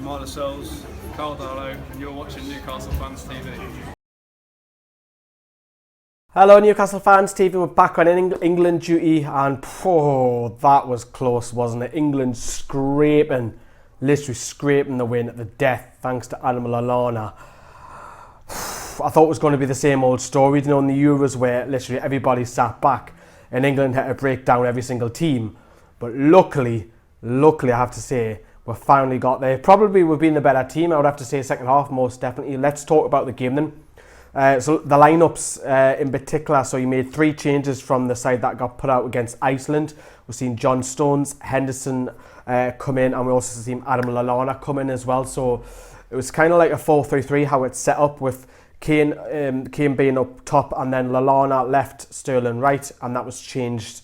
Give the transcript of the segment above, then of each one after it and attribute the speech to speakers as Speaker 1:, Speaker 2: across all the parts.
Speaker 1: Jamal Lascelles, Carl Darlow, and you're watching Newcastle Fans TV.
Speaker 2: Hello Newcastle Fans TV, we're back on England duty and that was close, wasn't it? England literally scraping the win at the death thanks to Adam Lallana. I thought it was going to be the same old story, in the Euros where literally everybody sat back and England had to break down every single team. But luckily I have to say, we finally got there. Probably we've been the better team, I would have to say second half most definitely. Let's talk about the game then. So the lineups in particular, so he made 3 changes from the side that got put out against Iceland. We've seen John Stones, Henderson come in, and we also seen Adam Lallana come in as well. So it was kind of like a 4-3-3 how it's set up, with Kane being up top and then Lallana left, Sterling right, and that was changed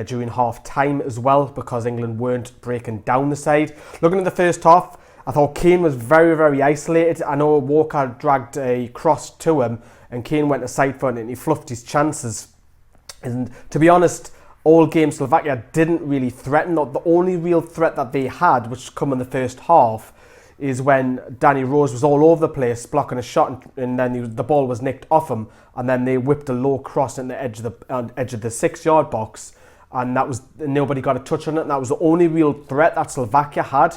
Speaker 2: during half time as well because England weren't breaking down the side. Looking at the first half, I thought Kane was very, very isolated. I know Walker dragged a cross to him and Kane went to side foot and he fluffed his chances. And to be honest, all game Slovakia didn't really threaten. The only real threat that they had, which come in the first half, is when Danny Rose was all over the place blocking a shot and then the ball was nicked off him and then they whipped a low cross in the edge of the 6-yard box and nobody got a touch on it, and that was the only real threat that Slovakia had.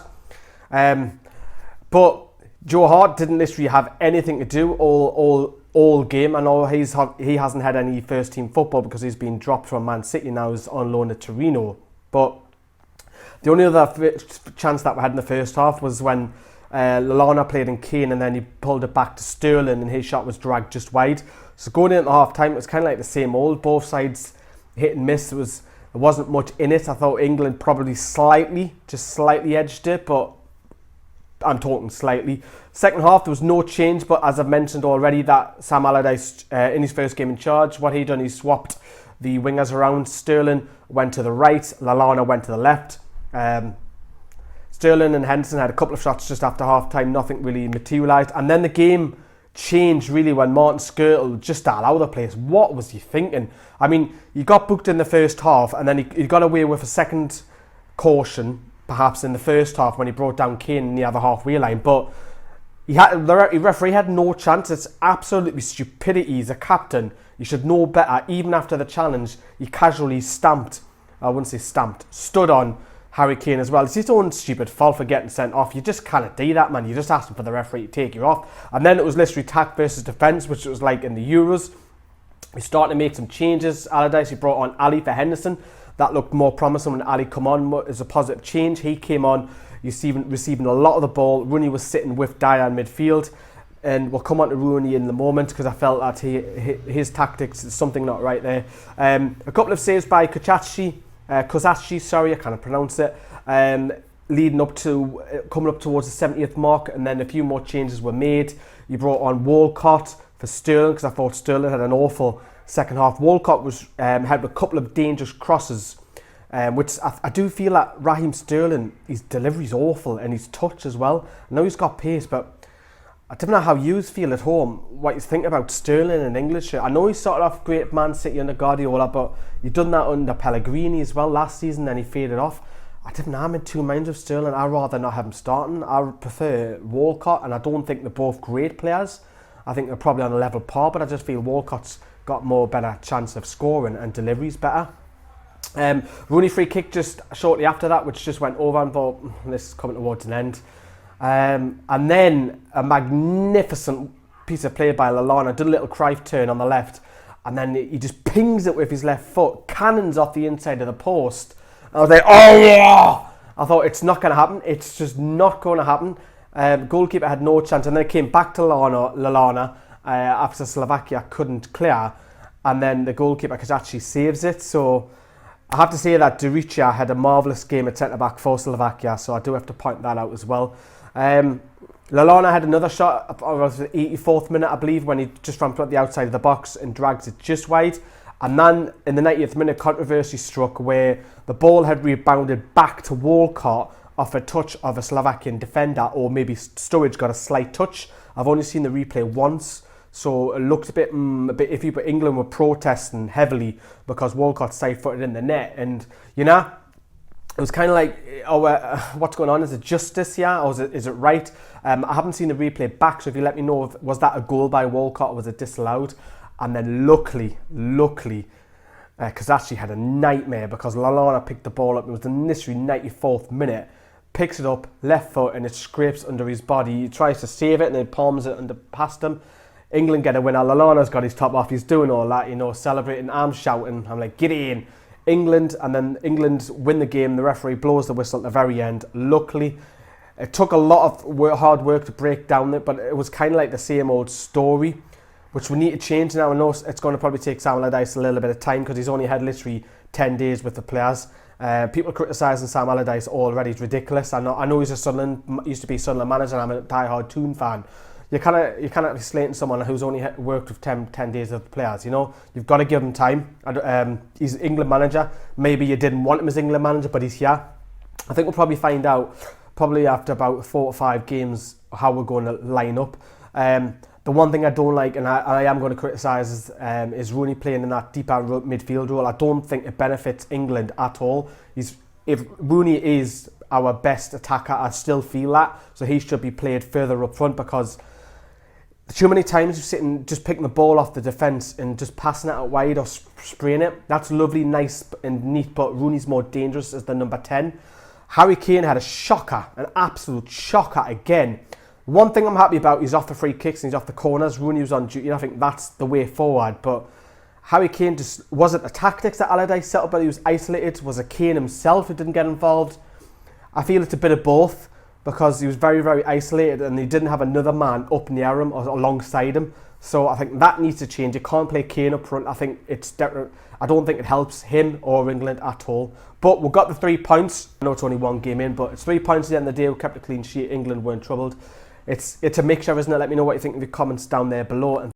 Speaker 2: But Joe Hart didn't literally have anything to do all game. I know he hasn't had any first team football because he's been dropped from Man City, now he's on loan at Torino. But the only other chance that we had in the first half was when Lallana played in Kane and then he pulled it back to Sterling and his shot was dragged just wide. So going into half time, it was kind of like the same old, both sides hit and miss. There wasn't much in it. I thought England probably just slightly edged it, but I'm talking slightly. Second half, there was no change, but as I've mentioned already, that Sam Allardyce, in his first game in charge, what he done, he swapped the wingers around. Sterling went to the right, Lallana went to the left. Sterling and Henderson had a couple of shots just after half time, nothing really materialised. And then the game changed really when Martin Skirtle just all over the place. What was he thinking? I mean, he got booked in the first half and then he got away with a second caution perhaps in the first half when he brought down Kane in the other halfway line, but the referee had no chance. It's absolutely stupidity. He's a captain, you should know better. Even after the challenge, he casually stood on Harry Kane as well. It's his own stupid fault for getting sent off. You just can't do that, man. You just asked for the referee to take you off. And then it was literally attack versus defence, which it was like in the Euros. We started to make some changes. Allardyce, he brought on Ali for Henderson. That looked more promising when Ali came on as a positive change. He came on, receiving a lot of the ball. Rooney was sitting with Dyer in midfield. And we'll come on to Rooney in the moment because I felt that his tactics is something not right there. A couple of saves by Kozachi, I can't pronounce it. Leading up to, coming up towards the 70th mark, and then a few more changes were made. You brought on Walcott for Sterling because I thought Sterling had an awful second half. Walcott had a couple of dangerous crosses, which I do feel like Raheem Sterling, his delivery's awful and his touch as well. I know he's got pace, but I don't know how you feel at home, what you think about Sterling in English. I know he started off great at Man City under Guardiola, but he done that under Pellegrini as well last season, then he faded off. I don't know, I'm in two minds of Sterling. I'd rather not have him starting. I prefer Walcott, and I don't think they're both great players. I think they're probably on a level par, but I just feel Walcott's got better chance of scoring and delivery's better. Rooney free kick just shortly after that, which just went over and thought, this is coming towards an end. And then a magnificent piece of play by Lallana, did a little Cruyff turn on the left, and then he just pings it with his left foot, cannons off the inside of the post. And I was like, oh yeah! I thought, it's not going to happen. It's just not going to happen. Goalkeeper had no chance, and then it came back to Lallana after Slovakia couldn't clear, and then the goalkeeper Kozachi saves it. So I have to say that Duricia had a marvellous game at centre-back for Slovakia, so I do have to point that out as well. Lallana had another shot around the 84th minute, I believe, when he just ran the outside of the box and drags it just wide. And then in the 90th minute, controversy struck where the ball had rebounded back to Walcott off a touch of a Slovakian defender, or maybe Sturridge got a slight touch. I've only seen the replay once, so it looked a bit iffy, but England were protesting heavily because Walcott side-footed in the net. And, you know, it was kind of like, what's going on? Is it justice here, or is it right? I haven't seen the replay back, so if you let me know, was that a goal by Walcott, or was it disallowed? And then luckily, because actually had a nightmare, because Lallana picked the ball up. It was the necessary 94th minute. Picks it up, left foot, and it scrapes under his body. He tries to save it, and then palms it under past him. England get a winner. Lallana's got his top off. He's doing all that, celebrating, arms shouting. I'm like, get in. England, and then England win the game. The referee blows the whistle at the very end. Luckily, it took a lot of hard work to break down it, but it was kind of like the same old story, which we need to change now. I know it's going to probably take Sam Allardyce a little bit of time, because he's only had literally 10 days with the players. People criticising Sam Allardyce already is ridiculous. I know he's used to be Sunderland manager, and I'm a die-hard Toon fan. You can't be slating someone who's only worked with 10 days of the players. You've got to give him time. He's England manager. Maybe you didn't want him as England manager, but he's here. I think we'll probably find out after about 4 or 5 games how we're going to line up. The one thing I don't like, and I am going to criticise, is Rooney playing in that deeper midfield role. I don't think it benefits England at all. If Rooney is our best attacker, I still feel that, so he should be played further up front, because too many times you're sitting just picking the ball off the defence and just passing it out wide or spraying it. That's lovely, nice and neat, but Rooney's more dangerous as the number 10. Harry Kane had a shocker, an absolute shocker again. One thing I'm happy about, he's off the free kicks and he's off the corners. Rooney was on duty, and I think that's the way forward. But Harry Kane was it the tactics that Allardyce set up, but he was isolated? Was it Kane himself who didn't get involved? I feel it's a bit of both, because he was very, very isolated and he didn't have another man up near him or alongside him. So I think that needs to change. You can't play Kane up front. I don't think it helps him or England at all. But we've got the 3 points. I know it's only 1 game in, but it's 3 points at the end of the day. We kept a clean sheet. England weren't troubled. It's a mixture, isn't it? Let me know what you think in the comments down there below. And